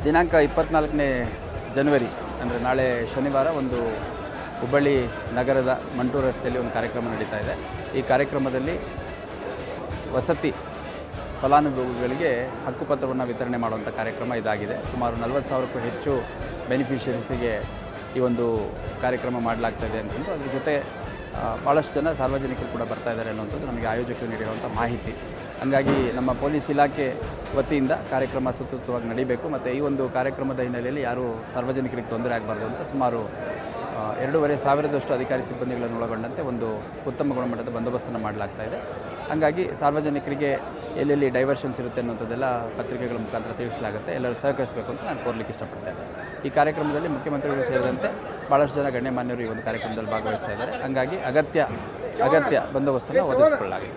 ದಿನಾಂಕ 24ನೇ ಜನವರಿ ಅಂದರೆ ನಾಳೆ ಶನಿವಾರ ಒಂದು ಹುಬ್ಬಳ್ಳಿ ನಗರದ ಮಂಟೂರು ರಸ್ತೆಯಲ್ಲಿ ಒಂದು ಕಾರ್ಯಕ್ರಮ ನಡೀತಾ ಇದೆ. ಈ ಕಾರ್ಯಕ್ರಮದಲ್ಲಿ ವಸತಿ ಫಲಾನುಭವಿಗಳಿಗೆ ಹಕ್ಕುಪತ್ರವನ್ನು ವಿತರಣೆ ಮಾಡುವಂಥ ಕಾರ್ಯಕ್ರಮ ಇದಾಗಿದೆ. ಸುಮಾರು 40,000ಕ್ಕೂ ಹೆಚ್ಚು ಬೆನಿಫಿಷರೀಸಿಗೆ ಈ ಒಂದು ಕಾರ್ಯಕ್ರಮ ಮಾಡಲಾಗ್ತಾಯಿದೆ ಅಂತಂದು ಅದ್ರ ಜೊತೆ ಭಾಳಷ್ಟು ಜನ ಸಾರ್ವಜನಿಕರು ಕೂಡ ಬರ್ತಾ ಇದ್ದಾರೆ ಅನ್ನುವಂಥದ್ದು ನಮಗೆ ಆಯೋಜಕರು ನೀಡಿರುವಂಥ ಮಾಹಿತಿ. ಹಂಗಾಗಿ ನಮ್ಮ ಪೊಲೀಸ್ ಇಲಾಖೆ ವತಿಯಿಂದ ಕಾರ್ಯಕ್ರಮ ಸುಸೂತ್ರವಾಗಿ ನಡೀಬೇಕು ಮತ್ತು ಈ ಒಂದು ಕಾರ್ಯಕ್ರಮದ ಹಿನ್ನೆಲೆಯಲ್ಲಿ ಯಾರೂ ಸಾರ್ವಜನಿಕರಿಗೆ ತೊಂದರೆ ಆಗಬಾರ್ದು ಅಂತ ಸುಮಾರು 2,500 ಅಧಿಕಾರಿ ಸಿಬ್ಬಂದಿಗಳನ್ನು ಒಳಗೊಂಡಂತೆ ಒಂದು ಉತ್ತಮ ಗುಣಮಟ್ಟದ ಬಂದೋಬಸ್ತನ್ನು ಮಾಡಲಾಗ್ತಾ ಇದೆ. ಹಾಗಾಗಿ ಸಾರ್ವಜನಿಕರಿಗೆ ಎಲ್ಲೆಲ್ಲಿ ಡೈವರ್ಷನ್ಸ್ ಇರುತ್ತೆ ಅನ್ನೋಂಥದ್ದೆಲ್ಲ ಪತ್ರಿಕೆಗಳ ಮುಖಾಂತರ ತಿಳಿಸಲಾಗುತ್ತೆ. ಎಲ್ಲರೂ ಸಹಕರಿಸಬೇಕು ಅಂತ ನಾನು ಕೋರ್ಲಿಕ್ಕೆ ಇಷ್ಟಪಡ್ತೇನೆ. ಈ ಕಾರ್ಯಕ್ರಮದಲ್ಲಿ ಮುಖ್ಯಮಂತ್ರಿಗಳು ಸೇರಿದಂತೆ ಭಾಳಷ್ಟು ಜನ ಗಣ್ಯಮಾನ್ಯರು ಈ ಒಂದು ಕಾರ್ಯಕ್ರಮದಲ್ಲಿ ಭಾಗವಹಿಸ್ತಾ ಇದ್ದಾರೆ. ಹಾಗಾಗಿ ಅಗತ್ಯ ಬಂದೋಬಸ್ತನ್ನು ಒದಗಿಸಿಕೊಳ್ಳಲಾಗಿದೆ.